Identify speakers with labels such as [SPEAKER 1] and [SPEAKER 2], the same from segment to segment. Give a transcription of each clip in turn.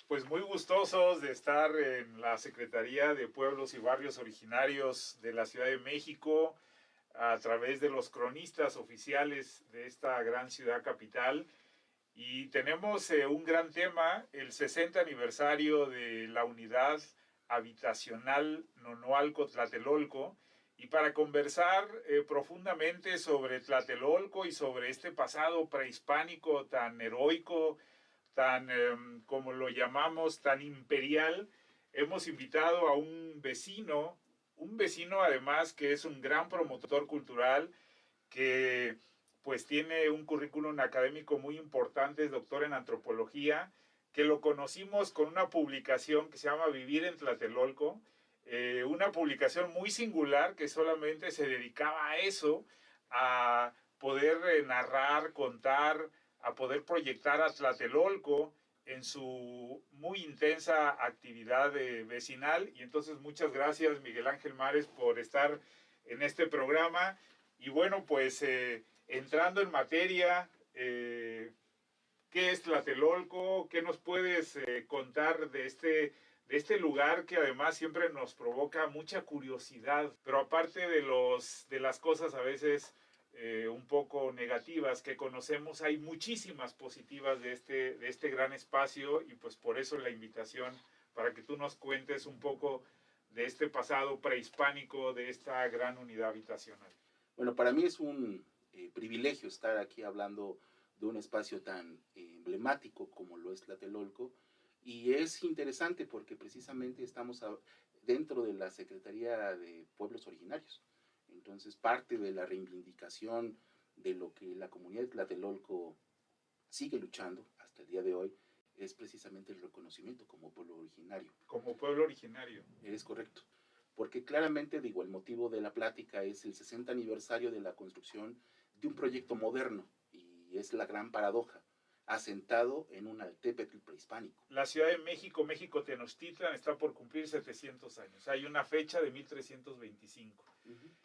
[SPEAKER 1] Pues muy gustosos de estar en la Secretaría de Pueblos y Barrios Originarios de la Ciudad de México a través de los cronistas oficiales de esta gran ciudad capital. Y tenemos un gran tema, el 60 aniversario de la unidad habitacional Nonoalco Tlatelolco. Y para conversar profundamente sobre Tlatelolco y sobre este pasado prehispánico tan heroico, tan, como lo llamamos, tan imperial, hemos invitado a un vecino además que es un gran promotor cultural, que pues tiene un currículum académico muy importante, es doctor en antropología, que lo conocimos con una publicación que se llama Vivir en Tlatelolco, una publicación muy singular que solamente se dedicaba a eso, a poder narrar, contar, a poder proyectar a Tlatelolco en su muy intensa actividad vecinal. Y entonces muchas gracias, Miguel Ángel Mares, por estar en este programa. Y bueno, pues entrando en materia, ¿qué es Tlatelolco? ¿Qué nos puedes contar de este lugar que además siempre nos provoca mucha curiosidad? Pero aparte de las cosas a veces un poco negativas que conocemos, hay muchísimas positivas de este gran espacio, y pues por eso la invitación para que tú nos cuentes un poco de este pasado prehispánico de esta gran unidad habitacional.
[SPEAKER 2] Bueno, para mí es un privilegio estar aquí hablando de un espacio tan emblemático como lo es Tlatelolco, y es interesante porque precisamente estamos dentro de la Secretaría de Pueblos Originarios. Entonces, parte de la reivindicación de lo que la comunidad de Tlatelolco sigue luchando hasta el día de hoy es precisamente el reconocimiento como pueblo originario.
[SPEAKER 1] Como pueblo originario.
[SPEAKER 2] Es correcto. Porque claramente, digo, el motivo de la plática es el 60 aniversario de la construcción de un proyecto moderno, y es la gran paradoja, asentado en un altépetl prehispánico.
[SPEAKER 1] La Ciudad de México, México Tenochtitlan, está por cumplir 700 años. Hay una fecha de 1325.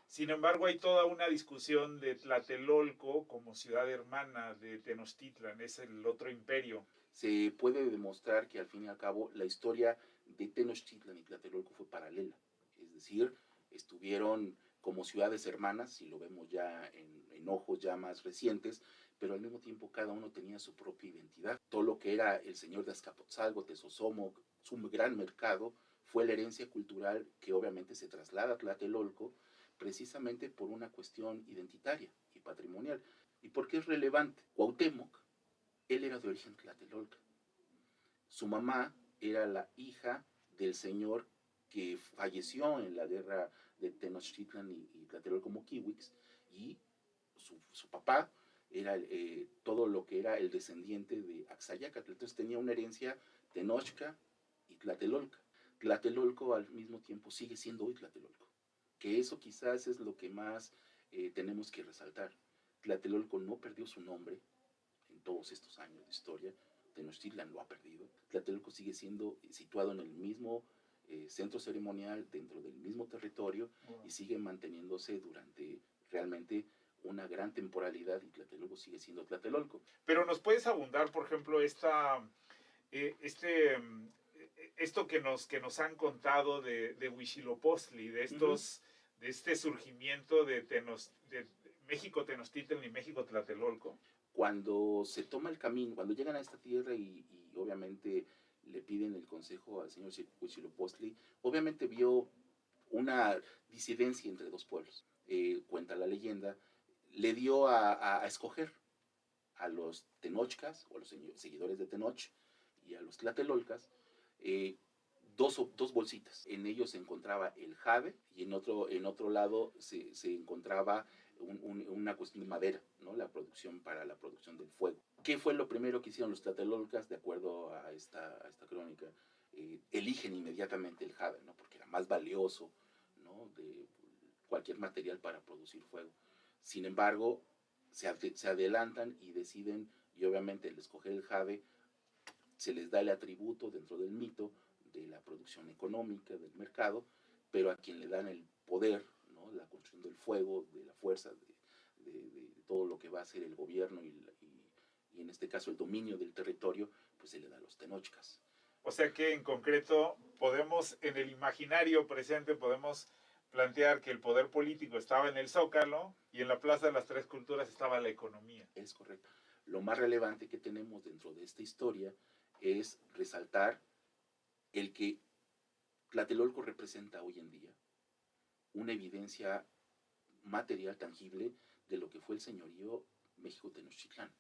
[SPEAKER 1] Sin embargo, hay toda una discusión de Tlatelolco como ciudad hermana de Tenochtitlan, es el otro imperio.
[SPEAKER 2] Se puede demostrar que al fin y al cabo la historia de Tenochtitlan y Tlatelolco fue paralela. Es decir, estuvieron como ciudades hermanas, si lo vemos ya en ojos ya más recientes, pero al mismo tiempo cada uno tenía su propia identidad. Todo lo que era el señor de Azcapotzalco, Tezosomoc, su gran mercado, fue la herencia cultural que obviamente se traslada a Tlatelolco precisamente por una cuestión identitaria y patrimonial. ¿Y por qué es relevante? Cuauhtémoc, él era de origen tlatelolca. Su mamá era la hija del señor que falleció en la guerra de Tenochtitlan y Tlatelolco Moquihuix, y su papá era todo lo que era el descendiente de Axayácatl. Entonces tenía una herencia tenochca y tlatelolca. Tlatelolco al mismo tiempo sigue siendo hoy Tlatelolco, que eso quizás es lo que más tenemos que resaltar. Tlatelolco no perdió su nombre en todos estos años de historia. Tenochtitlan lo ha perdido. Tlatelolco sigue siendo situado en el mismo centro ceremonial, dentro del mismo territorio, y sigue manteniéndose durante realmente una gran temporalidad, y Tlatelolco sigue siendo Tlatelolco.
[SPEAKER 1] Pero nos puedes abundar, por ejemplo, esto que nos han contado de Huitzilopochtli, de este surgimiento de México Tenochtitlan y México Tlatelolco.
[SPEAKER 2] Cuando se toma el camino, cuando llegan a esta tierra y obviamente le piden el consejo al señor Huitzilopochtli, obviamente vio una disidencia entre dos pueblos. Cuenta la leyenda, le dio a escoger a los tenochcas, o a los seguidores de Tenoch, y a los tlatelolcas, dos bolsitas. En ellos se encontraba el jade, y en otro lado se encontraba una cuestión de madera, ¿no? La producción para la producción del fuego. ¿Qué fue lo primero que hicieron los tlatelolcas? De acuerdo a esta crónica, eligen inmediatamente el jade, ¿no? Porque era más valioso, ¿no? De cualquier material para producir fuego. Sin embargo, se adelantan y deciden, y obviamente al escoger el jade se les da el atributo dentro del mito de la producción económica, del mercado, pero a quien le dan el poder, ¿no? La construcción del fuego, de la fuerza, de todo lo que va a ser el gobierno y en este caso el dominio del territorio, pues se le da a los tenochcas.
[SPEAKER 1] O sea que en concreto podemos, en el imaginario presente, podemos plantear que el poder político estaba en el Zócalo y en la Plaza de las Tres Culturas estaba la economía.
[SPEAKER 2] Es correcto. Lo más relevante que tenemos dentro de esta historia es resaltar el que Tlatelolco representa hoy en día una evidencia material tangible de lo que fue el señorío México-Tenochtitlán.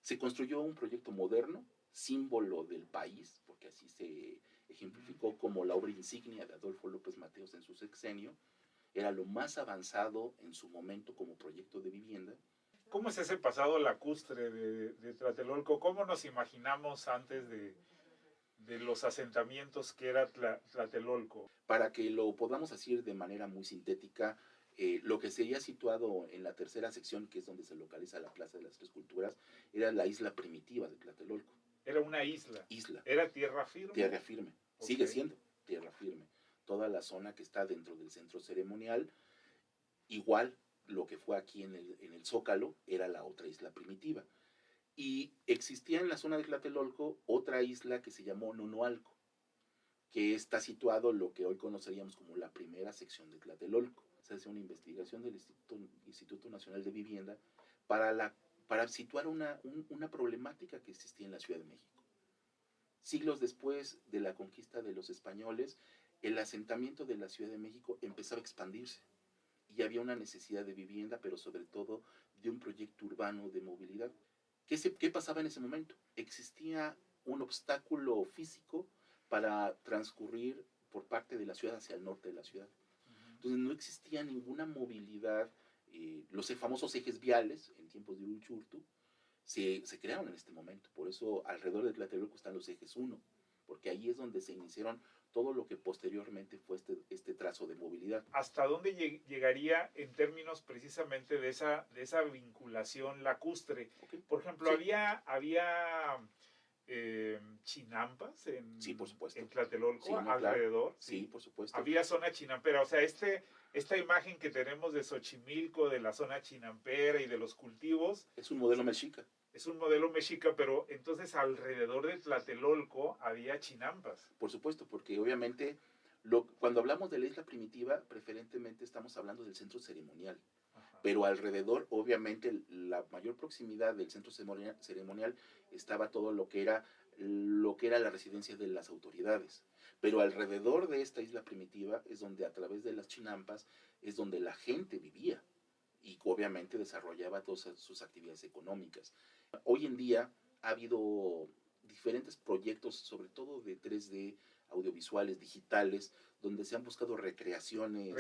[SPEAKER 2] Se construyó un proyecto moderno, símbolo del país, porque así se ejemplificó como la obra insignia de Adolfo López Mateos en su sexenio. Era lo más avanzado en su momento como proyecto de vivienda.
[SPEAKER 1] ¿Cómo es ese pasado lacustre de Tlatelolco? ¿Cómo nos imaginamos antes de los asentamientos que era Tlatelolco?
[SPEAKER 2] Para que lo podamos decir de manera muy sintética, lo que sería situado en la tercera sección, que es donde se localiza la Plaza de las Tres Culturas, era la isla primitiva de Tlatelolco.
[SPEAKER 1] Era una isla.
[SPEAKER 2] Isla.
[SPEAKER 1] ¿Era tierra firme?
[SPEAKER 2] Tierra firme.
[SPEAKER 1] Okay.
[SPEAKER 2] Sigue siendo tierra firme. Toda la zona que está dentro del centro ceremonial, igual lo que fue aquí en el Zócalo, era la otra isla primitiva. Y existía en la zona de Tlatelolco otra isla que se llamó Nonoalco, que está situado lo que hoy conoceríamos como la primera sección de Tlatelolco. Se hace una investigación del Instituto Nacional de Vivienda para situar una problemática que existía en la Ciudad de México. Siglos después de la conquista de los españoles, el asentamiento de la Ciudad de México empezaba a expandirse y había una necesidad de vivienda, pero sobre todo de un proyecto urbano de movilidad. ¿Qué pasaba en ese momento? Existía un obstáculo físico para transcurrir por parte de la ciudad hacia el norte de la ciudad. Entonces no existía ninguna movilidad. Los famosos ejes viales en tiempos de Uruchurtu se crearon en este momento. Por eso alrededor de Tlatelolco están los ejes 1, porque ahí es donde se iniciaron todo lo que posteriormente fue este trazo de movilidad.
[SPEAKER 1] ¿Hasta dónde llegaría en términos precisamente de esa vinculación lacustre?
[SPEAKER 2] Okay.
[SPEAKER 1] Por ejemplo,
[SPEAKER 2] sí.
[SPEAKER 1] había chinampas
[SPEAKER 2] sí, por supuesto.
[SPEAKER 1] en Tlatelolco,
[SPEAKER 2] sí, no,
[SPEAKER 1] alrededor.
[SPEAKER 2] Claro. Sí, por supuesto.
[SPEAKER 1] Había zona chinampera, o sea, esta imagen que tenemos de Xochimilco, de la zona chinampera y de los cultivos.
[SPEAKER 2] Es un modelo mexica.
[SPEAKER 1] Es un modelo mexica, pero entonces alrededor de Tlatelolco había chinampas.
[SPEAKER 2] Por supuesto, porque obviamente cuando hablamos de la isla primitiva, preferentemente estamos hablando del centro ceremonial. Ajá. Pero alrededor, obviamente, la mayor proximidad del centro ceremonial estaba todo lo que era la residencia de las autoridades. Pero alrededor de esta isla primitiva es donde a través de las chinampas es donde la gente vivía y obviamente desarrollaba todas sus actividades económicas. Hoy en día ha habido diferentes proyectos, sobre todo de 3D, audiovisuales, digitales, donde se han buscado recreaciones.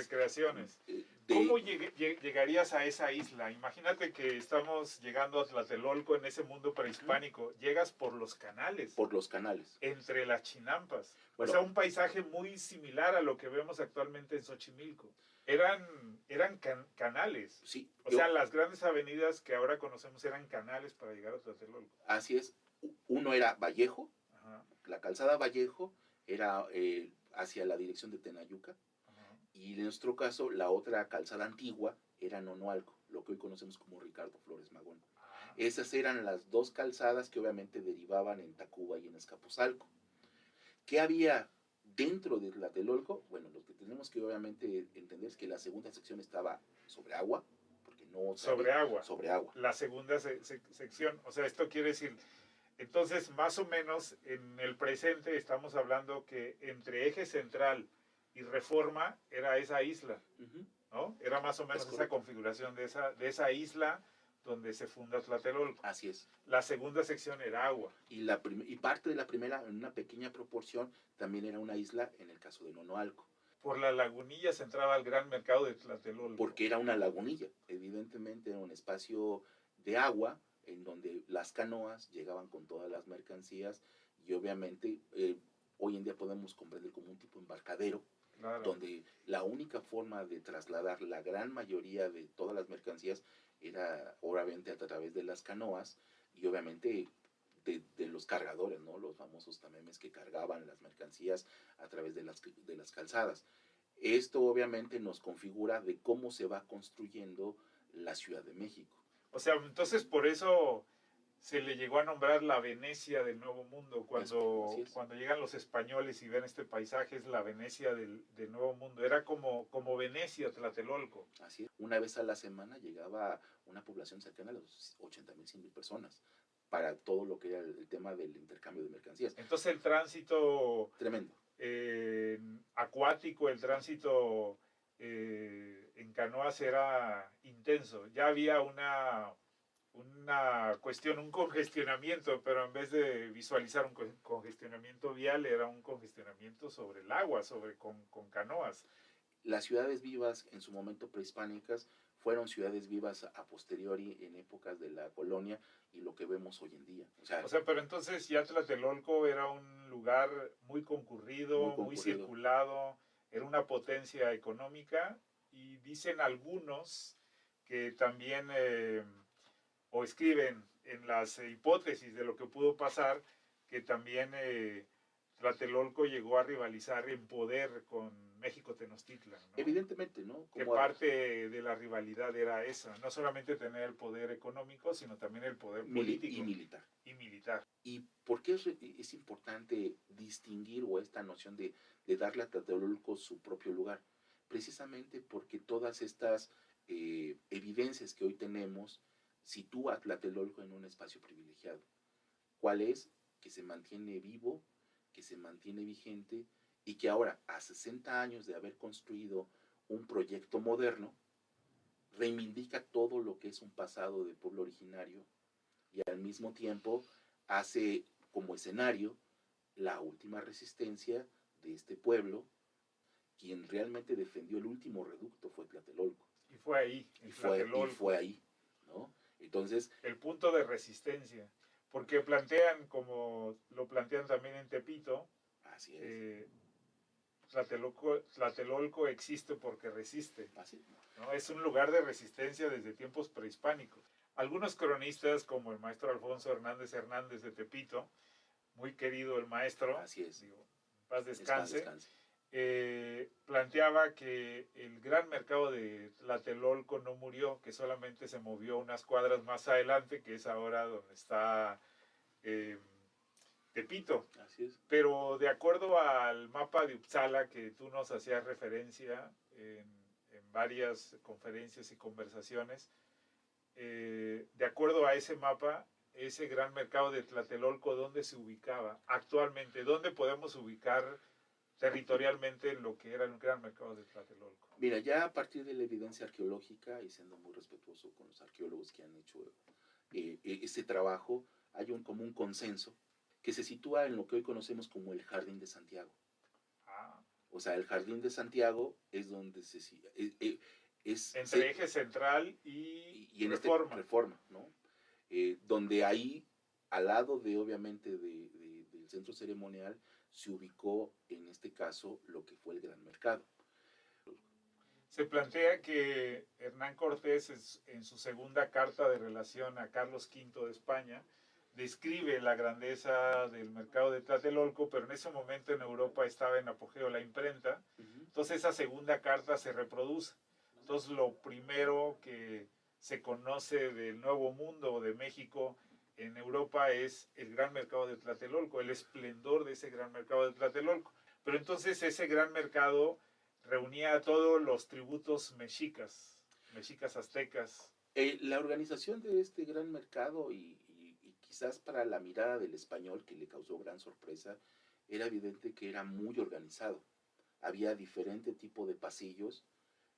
[SPEAKER 1] ¿Cómo llegarías a esa isla? Imagínate que estamos llegando a Tlatelolco en ese mundo prehispánico. Llegas por los canales.
[SPEAKER 2] Por los canales.
[SPEAKER 1] Entre las chinampas.
[SPEAKER 2] Bueno,
[SPEAKER 1] o sea, un paisaje muy similar a lo que vemos actualmente en Xochimilco. Eran canales.
[SPEAKER 2] Sí.
[SPEAKER 1] O sea, las grandes avenidas que ahora conocemos eran canales para llegar a Tlatelolco.
[SPEAKER 2] Así es. Uno era Vallejo.
[SPEAKER 1] Ajá.
[SPEAKER 2] La calzada Vallejo era hacia la dirección de Tenayuca. Ajá. Y en nuestro caso, la otra calzada antigua era Nonoalco, lo que hoy conocemos como Ricardo Flores Magón. Ajá. Esas eran las dos calzadas que obviamente derivaban en Tacuba y en Escapuzalco. ¿Qué había dentro de Tlatelolco? Bueno, lo que tenemos que obviamente entender es que la segunda sección estaba sobre agua, porque no...
[SPEAKER 1] Sobre agua.
[SPEAKER 2] Sobre agua.
[SPEAKER 1] La segunda sección, o sea, esto quiere decir... Entonces, más o menos, en el presente estamos hablando que entre Eje Central y Reforma era esa isla, ¿no? Era más o menos esa configuración de esa isla donde se funda Tlatelolco.
[SPEAKER 2] Así es.
[SPEAKER 1] La segunda sección era agua.
[SPEAKER 2] Y parte de la primera, en una pequeña proporción, también era una isla en el caso de Nonoalco.
[SPEAKER 1] Por la lagunilla se entraba al gran mercado de Tlatelolco.
[SPEAKER 2] Porque era una lagunilla, evidentemente era un espacio de agua, en donde las canoas llegaban con todas las mercancías y obviamente hoy en día podemos comprender como un tipo de embarcadero, claro, donde la única forma de trasladar la gran mayoría de todas las mercancías era obviamente a través de las canoas y obviamente de los cargadores, ¿no? Los famosos tamemes que cargaban las mercancías a través de las calzadas. Esto obviamente nos configura de cómo se va construyendo la Ciudad de México.
[SPEAKER 1] O sea, entonces por eso se le llegó a nombrar la Venecia del Nuevo Mundo.
[SPEAKER 2] Así es.
[SPEAKER 1] Cuando llegan los españoles y ven este paisaje, es la Venecia del Nuevo Mundo. Era como Venecia, Tlatelolco.
[SPEAKER 2] Así es. Una vez a la semana llegaba una población cercana a los 80,000, 100,000 personas para todo lo que era el tema del intercambio de mercancías.
[SPEAKER 1] Entonces el tránsito...
[SPEAKER 2] Tremendo.
[SPEAKER 1] Acuático, el tránsito en canoas era intenso. Ya había una cuestión, un congestionamiento, pero en vez de visualizar un congestionamiento vial, era un congestionamiento sobre el agua, con canoas.
[SPEAKER 2] Las ciudades vivas en su momento prehispánicas fueron ciudades vivas a posteriori en épocas de la colonia y lo que vemos hoy en día.
[SPEAKER 1] O sea, pero entonces ya Tlatelolco era un lugar muy concurrido, muy circulado, era una potencia económica, y dicen algunos que también, o escriben en las hipótesis de lo que pudo pasar, que también Tlatelolco llegó a rivalizar en poder con México Tenochtitlan, ¿no?
[SPEAKER 2] Evidentemente, ¿no?
[SPEAKER 1] Que parte de la rivalidad era esa, no solamente tener el poder económico, sino también el poder político.
[SPEAKER 2] Y militar. ¿Y por qué es importante distinguir o esta noción de darle a Tlatelolco su propio lugar? Precisamente porque todas estas evidencias que hoy tenemos sitúa a Tlatelolco en un espacio privilegiado. ¿Cuál es? Que se mantiene vivo, que se mantiene vigente y que ahora, a 60 años de haber construido un proyecto moderno, reivindica todo lo que es un pasado de pueblo originario y al mismo tiempo hace como escenario la última resistencia de este pueblo. Quien realmente defendió el último reducto fue Tlatelolco.
[SPEAKER 1] Y fue ahí,
[SPEAKER 2] y fue ahí, ¿no? Entonces,
[SPEAKER 1] el punto de resistencia, porque plantean, como lo plantean también en Tepito,
[SPEAKER 2] así es.
[SPEAKER 1] Tlatelolco existe porque resiste.
[SPEAKER 2] Así.
[SPEAKER 1] ¿No? Es un lugar de resistencia desde tiempos prehispánicos. Algunos cronistas, como el maestro Alfonso Hernández Hernández de Tepito, muy querido el maestro,
[SPEAKER 2] así es.
[SPEAKER 1] Digo, paz descanse, planteaba que el gran mercado de Tlatelolco no murió, que solamente se movió unas cuadras más adelante, que es ahora donde está Tepito.
[SPEAKER 2] Así es.
[SPEAKER 1] Pero de acuerdo al mapa de Uppsala, que tú nos hacías referencia en varias conferencias y conversaciones, de acuerdo a ese mapa, ese gran mercado de Tlatelolco, ¿dónde se ubicaba actualmente? ¿Dónde podemos ubicar territorialmente lo que era el gran mercado de Tlatelolco?
[SPEAKER 2] Mira, ya a partir de la evidencia arqueológica, y siendo muy respetuoso con los arqueólogos que han hecho ese trabajo, hay como un consenso que se sitúa en lo que hoy conocemos como el Jardín de Santiago. O sea, el Jardín de Santiago es donde
[SPEAKER 1] entre Eje Central y
[SPEAKER 2] en
[SPEAKER 1] Reforma.
[SPEAKER 2] Reforma, ¿no? Donde ahí, al lado de, obviamente, del centro ceremonial, se ubicó, en este caso, lo que fue el Gran Mercado.
[SPEAKER 1] Se plantea que Hernán Cortés, en su segunda carta de relación a Carlos V de España, describe la grandeza del mercado de Tlatelolco, pero en ese momento en Europa estaba en apogeo la imprenta. Entonces esa segunda carta se reproduce. Entonces lo primero que se conoce del Nuevo Mundo o de México en Europa es el gran mercado de Tlatelolco, el esplendor de ese gran mercado de Tlatelolco. Pero entonces ese gran mercado reunía a todos los tributos mexicas aztecas.
[SPEAKER 2] La organización de este gran mercado y quizás para la mirada del español, que le causó gran sorpresa, era evidente que era muy organizado. Había diferente tipo de pasillos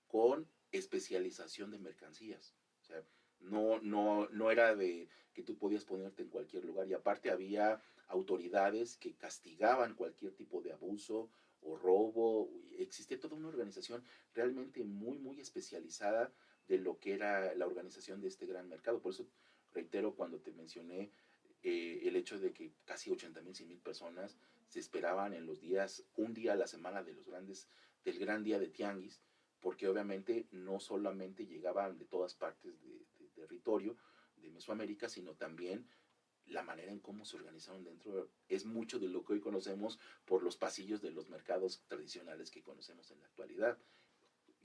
[SPEAKER 2] con especialización de mercancías. O sea, no era de que tú podías ponerte en cualquier lugar. Y aparte había autoridades que castigaban cualquier tipo de abuso o robo. Existía toda una organización realmente muy, muy especializada de lo que era la organización de este gran mercado. Por eso reitero cuando te mencioné el hecho de que casi 80,000, 100,000 personas se esperaban en los días, un día a la semana del gran día de Tianguis, porque obviamente no solamente llegaban de todas partes del territorio de Mesoamérica, sino también la manera en cómo se organizaron dentro es mucho de lo que hoy conocemos por los pasillos de los mercados tradicionales que conocemos en la actualidad.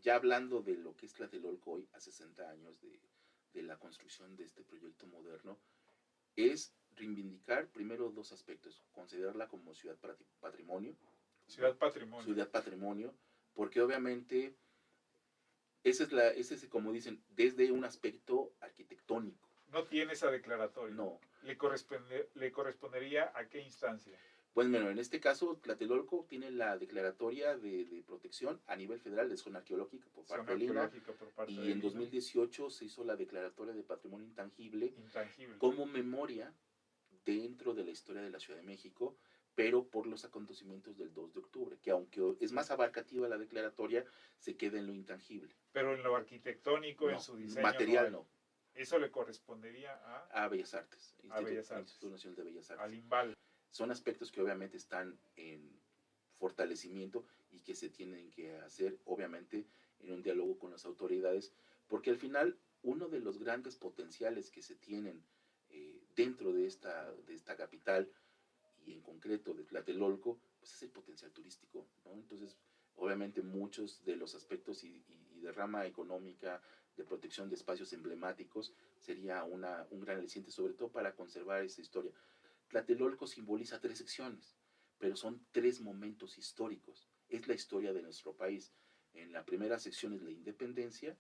[SPEAKER 2] Ya hablando de lo que es Tlatelolco hoy, a 60 años de la construcción de este proyecto moderno, es reivindicar primero dos aspectos, considerarla como ciudad patrimonio,
[SPEAKER 1] Ciudad patrimonio.
[SPEAKER 2] ciudad patrimonio, porque obviamente ese es, como dicen, desde un aspecto arquitectónico.
[SPEAKER 1] No tiene esa declaratoria.
[SPEAKER 2] No.
[SPEAKER 1] ¿Le correspondería a qué instancia?
[SPEAKER 2] Pues bueno, en este caso, Tlatelolco tiene la declaratoria de protección a nivel federal de zona arqueológica por parte de Lina, y en 2018 se hizo la declaratoria de patrimonio intangible como memoria dentro de la historia de la Ciudad de México, pero por los acontecimientos del 2 de octubre, que aunque es más abarcativa la declaratoria, se queda en lo intangible.
[SPEAKER 1] Pero en lo arquitectónico,
[SPEAKER 2] no,
[SPEAKER 1] en su diseño.
[SPEAKER 2] Material no.
[SPEAKER 1] Eso le correspondería
[SPEAKER 2] a Bellas Artes,
[SPEAKER 1] Instituto
[SPEAKER 2] Nacional de Bellas Artes.
[SPEAKER 1] Al INVAL.
[SPEAKER 2] Son aspectos que obviamente están en fortalecimiento y que se tienen que hacer, obviamente, en un diálogo con las autoridades, porque al final uno de los grandes potenciales que se tienen dentro de esta capital, y en concreto de Tlatelolco, pues es el potencial turístico, ¿no? Entonces, obviamente muchos de los aspectos y de rama económica, de protección de espacios emblemáticos, sería un gran aliciente, sobre todo para conservar esa historia. Tlatelolco simboliza 3 secciones, pero son 3 momentos históricos. Es la historia de nuestro país. En la primera sección es la independencia,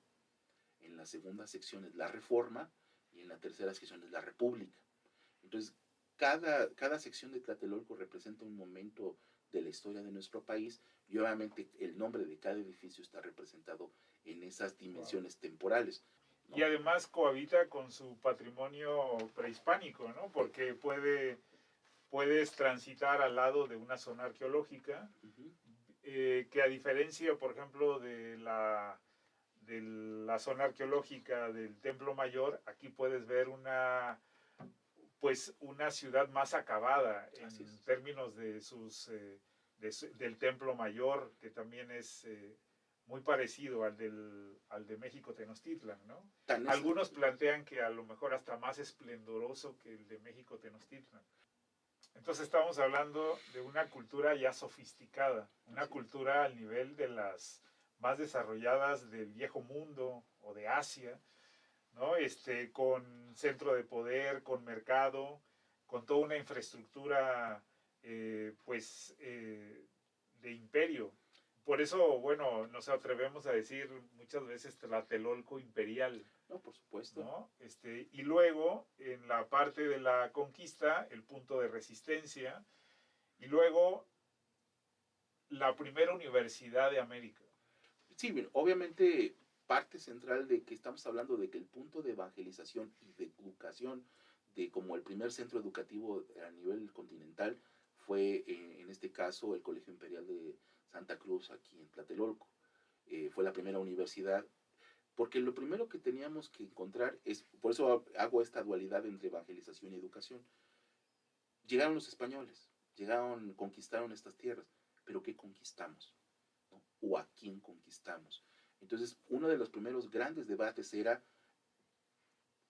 [SPEAKER 2] en la segunda sección es la reforma, y en la tercera sección es la república. Entonces, cada sección de Tlatelolco representa un momento de la historia de nuestro país, y obviamente el nombre de cada edificio está representado en esas dimensiones temporales, ¿no?
[SPEAKER 1] Y además cohabita con su patrimonio prehispánico, ¿no? Porque puedes transitar al lado de una zona arqueológica, que a diferencia, por ejemplo, de la zona arqueológica del Templo Mayor, aquí puedes ver una ciudad más acabada en términos de del Templo Mayor, que también es muy parecido al de México Tenochtitlan, ¿no? Algunos plantean que a lo mejor hasta más esplendoroso que el de México Tenochtitlan. Entonces estamos hablando de una cultura ya sofisticada, una cultura al nivel de las más desarrolladas del Viejo Mundo o de Asia, ¿no? Con centro de poder, con mercado, con toda una infraestructura de imperio. Por eso, bueno, nos atrevemos a decir muchas veces Tlatelolco imperial.
[SPEAKER 2] No, por supuesto.
[SPEAKER 1] ¿No? Y luego, en la parte de la conquista, el punto de resistencia, y luego la primera universidad de América.
[SPEAKER 2] Sí, bien, obviamente parte central de que estamos hablando de que el punto de evangelización y de educación de como el primer centro educativo a nivel continental fue en este caso el Colegio Imperial de Santa Cruz aquí en Tlatelolco. Fue la primera universidad, porque lo primero que teníamos que encontrar es, por eso hago esta dualidad entre evangelización y educación. Llegaron los españoles, conquistaron estas tierras, pero ¿qué conquistamos? ¿No? ¿O a quién conquistamos? Entonces, uno de los primeros grandes debates era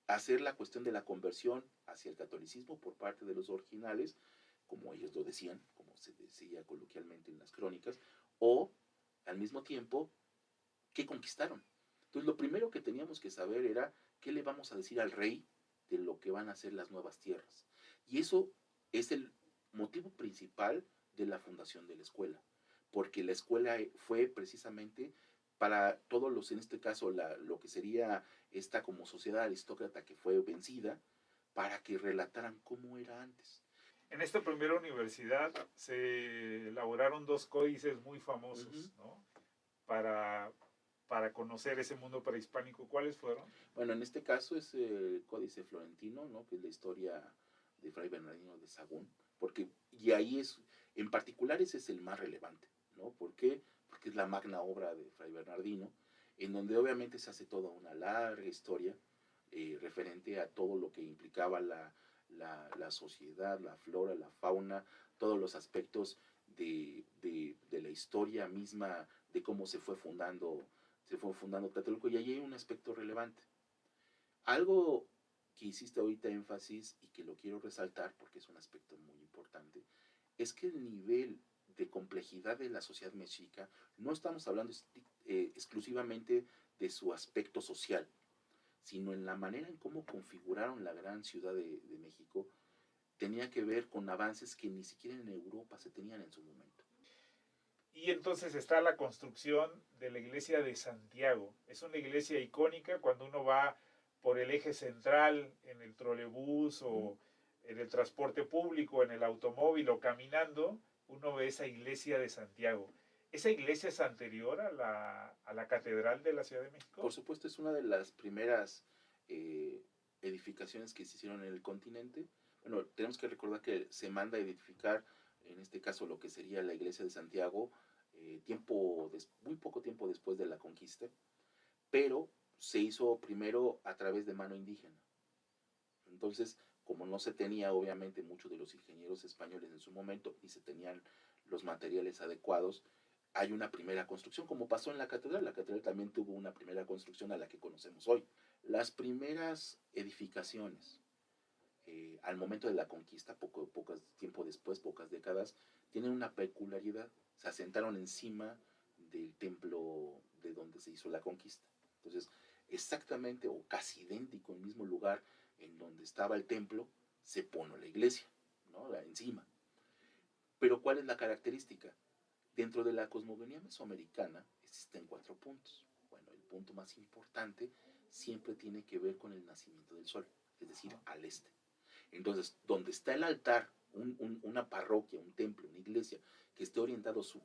[SPEAKER 2] hacer la cuestión de la conversión hacia el catolicismo por parte de los originales, como ellos lo decían, como se decía coloquialmente en las crónicas, o al mismo tiempo, ¿qué conquistaron? Entonces, lo primero que teníamos que saber era qué le vamos a decir al rey de lo que van a ser las nuevas tierras. Y eso es el motivo principal de la fundación de la escuela, porque la escuela fue precisamente para todos los, en este caso, lo que sería esta como sociedad aristócrata que fue vencida, para que relataran cómo era antes.
[SPEAKER 1] En esta primera universidad se elaboraron 2 códices muy famosos, ¿no? Para conocer ese mundo prehispánico. ¿Cuáles fueron?
[SPEAKER 2] Bueno, en este caso es el Códice Florentino, ¿no? Que es la historia de Fray Bernardino de Sahagún, y ahí es, en particular ese es el más relevante, ¿no? ¿Por qué? Porque es la magna obra de Fray Bernardino, en donde obviamente se hace toda una larga historia referente a todo lo que implicaba la sociedad, la flora, la fauna, todos los aspectos de la historia misma, de cómo se fue fundando Tlatelolco, y ahí hay un aspecto relevante. Algo que hiciste ahorita énfasis y que lo quiero resaltar porque es un aspecto muy importante, es que el nivel de complejidad de la sociedad mexica, no estamos hablando exclusivamente de su aspecto social, sino en la manera en cómo configuraron la gran Ciudad de México, tenía que ver con avances que ni siquiera en Europa se tenían en su momento.
[SPEAKER 1] Y entonces está la construcción de la iglesia de Santiago. Es una iglesia icónica cuando uno va por el eje central en el trolebús o en el transporte público, en el automóvil o caminando, uno ve esa iglesia de Santiago. ¿Esa iglesia es anterior a la Catedral de la Ciudad de México?
[SPEAKER 2] Por supuesto, es una de las primeras edificaciones que se hicieron en el continente. Bueno, tenemos que recordar que se manda a edificar, en este caso, lo que sería la iglesia de Santiago, muy poco tiempo después de la conquista, pero se hizo primero a través de mano indígena. Entonces, como no se tenía obviamente muchos de los ingenieros españoles en su momento, ni se tenían los materiales adecuados, hay una primera construcción, como pasó en la catedral. La catedral también tuvo una primera construcción a la que conocemos hoy. Las primeras edificaciones, al momento de la conquista, poco tiempo después, pocas décadas, tienen una peculiaridad. Se asentaron encima del templo de donde se hizo la conquista. Entonces, exactamente o casi idéntico, en el mismo lugar en donde estaba el templo, se pone la iglesia, ¿no? Encima. Pero ¿cuál es la característica? Dentro de la cosmogonía mesoamericana existen 4 puntos. Bueno, el punto más importante siempre tiene que ver con el nacimiento del sol, es decir, al este. Entonces, donde está el altar, una parroquia, un templo, una iglesia, que esté orientado su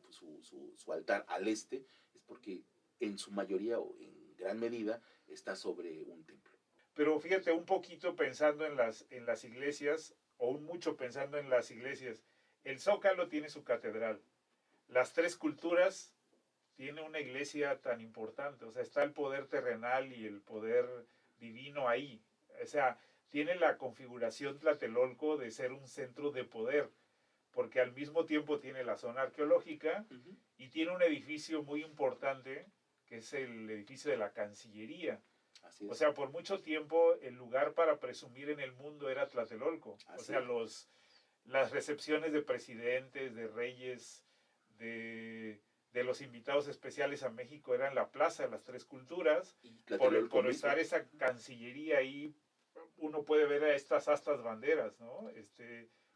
[SPEAKER 2] altar al este, es porque en su mayoría o en gran medida está sobre un templo.
[SPEAKER 1] Pero fíjate, un poquito pensando en las iglesias, o un mucho pensando en las iglesias, el Zócalo tiene su catedral. Las tres culturas tiene una iglesia tan importante, o sea, está el poder terrenal y el poder divino ahí. O sea, tiene la configuración Tlatelolco de ser un centro de poder, porque al mismo tiempo tiene la zona arqueológica y tiene un edificio muy importante, que es el edificio de la Cancillería.
[SPEAKER 2] Así es.
[SPEAKER 1] O sea, por mucho tiempo el lugar para presumir en el mundo era Tlatelolco.
[SPEAKER 2] Así
[SPEAKER 1] o sea,
[SPEAKER 2] es.
[SPEAKER 1] las recepciones de presidentes, de reyes, de los invitados especiales a México eran la Plaza de las Tres Culturas. Por estar esa Cancillería ahí, uno puede ver a estas astas banderas, ¿no?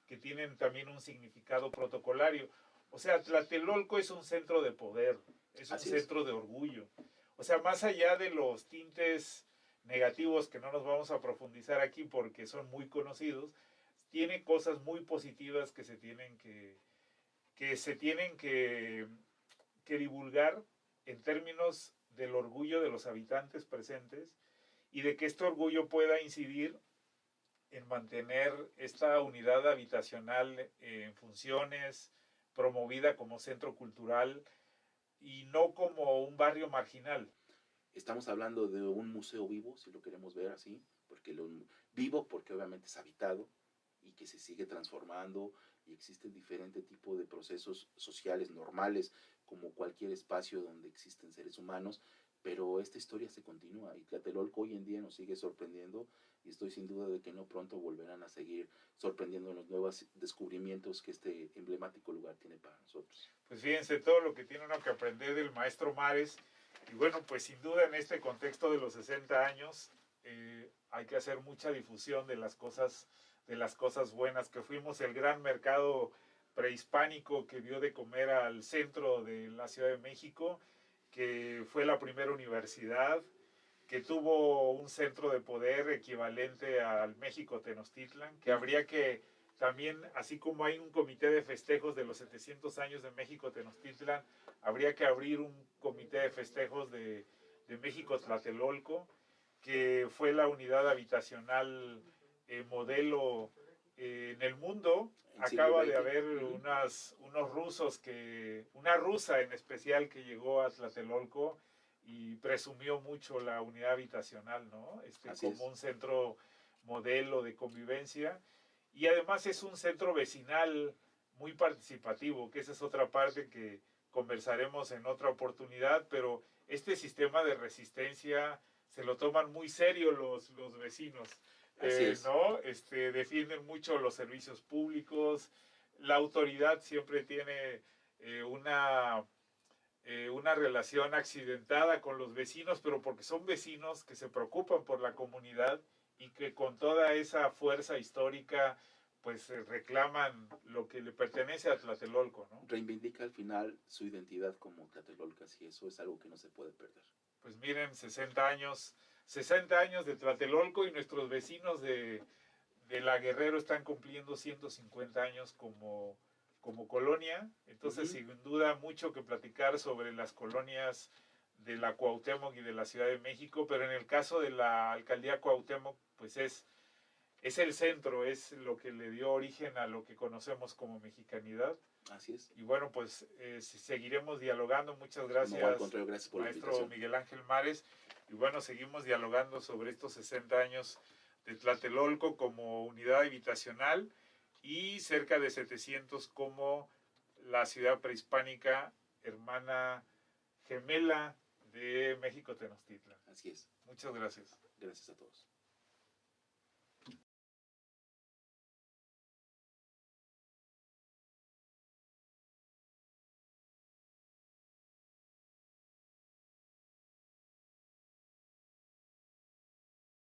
[SPEAKER 1] Que tienen también un significado protocolario. O sea, Tlatelolco es un centro de poder, es un centro de orgullo. O sea, más allá de los tintes negativos que no nos vamos a profundizar aquí porque son muy conocidos, tiene cosas muy positivas que se tienen que divulgar en términos del orgullo de los habitantes presentes y de que este orgullo pueda incidir en mantener esta unidad habitacional en funciones, promovida como centro cultural y no como un barrio marginal.
[SPEAKER 2] Estamos hablando de un museo vivo, si lo queremos ver así, vivo porque obviamente es habitado y que se sigue transformando y existen diferentes tipos de procesos sociales normales como cualquier espacio donde existen seres humanos, pero esta historia se continúa y Tlatelolco hoy en día nos sigue sorprendiendo y estoy sin duda de que no pronto volverán a seguir sorprendiendo los nuevos descubrimientos que este emblemático lugar tiene para nosotros.
[SPEAKER 1] Pues fíjense todo lo que tiene uno que aprender del maestro Mares y bueno, pues sin duda en este contexto de los 60 años hay que hacer mucha difusión de las cosas buenas, que fuimos el gran mercado prehispánico que dio de comer al centro de la Ciudad de México, que fue la primera universidad, que tuvo un centro de poder equivalente al México Tenochtitlan, que habría que también, así como hay un comité de festejos de los 700 años de México Tenochtitlan, habría que abrir un comité de festejos de México Tlatelolco, que fue la unidad habitacional modelo en el mundo. Acaba de haber unos rusos una rusa en especial que llegó a Tlatelolco y presumió mucho la unidad habitacional, ¿no? Como un centro modelo de convivencia. Y además es un centro vecinal muy participativo, que esa es otra parte que conversaremos en otra oportunidad, pero este sistema de resistencia se lo toman muy serio los vecinos. ¿No? Defienden mucho los servicios públicos, la autoridad siempre tiene una relación accidentada con los vecinos, pero porque son vecinos que se preocupan por la comunidad y que con toda esa fuerza histórica pues reclaman lo que le pertenece a Tlatelolco, ¿no?
[SPEAKER 2] Reivindica al final su identidad como tlatelolcas y eso es algo que no se puede perder.
[SPEAKER 1] Pues miren, 60 años de Tlatelolco y nuestros vecinos de La Guerrero están cumpliendo 150 años como colonia. Entonces, sin duda, mucho que platicar sobre las colonias de la Cuauhtémoc y de la Ciudad de México, pero en el caso de la alcaldía Cuauhtémoc, pues es el centro, es lo que le dio origen a lo que conocemos como mexicanidad.
[SPEAKER 2] Así es.
[SPEAKER 1] Y bueno, pues seguiremos dialogando. Muchas gracias,
[SPEAKER 2] no, al contrario, gracias por
[SPEAKER 1] maestro
[SPEAKER 2] la invitación.
[SPEAKER 1] Miguel Ángel Mares. Y bueno, seguimos dialogando sobre estos 60 años de Tlatelolco como unidad habitacional y cerca de 700 como la ciudad prehispánica, hermana gemela de México Tenochtitlan.
[SPEAKER 2] Así es.
[SPEAKER 1] Muchas gracias.
[SPEAKER 2] Gracias a todos.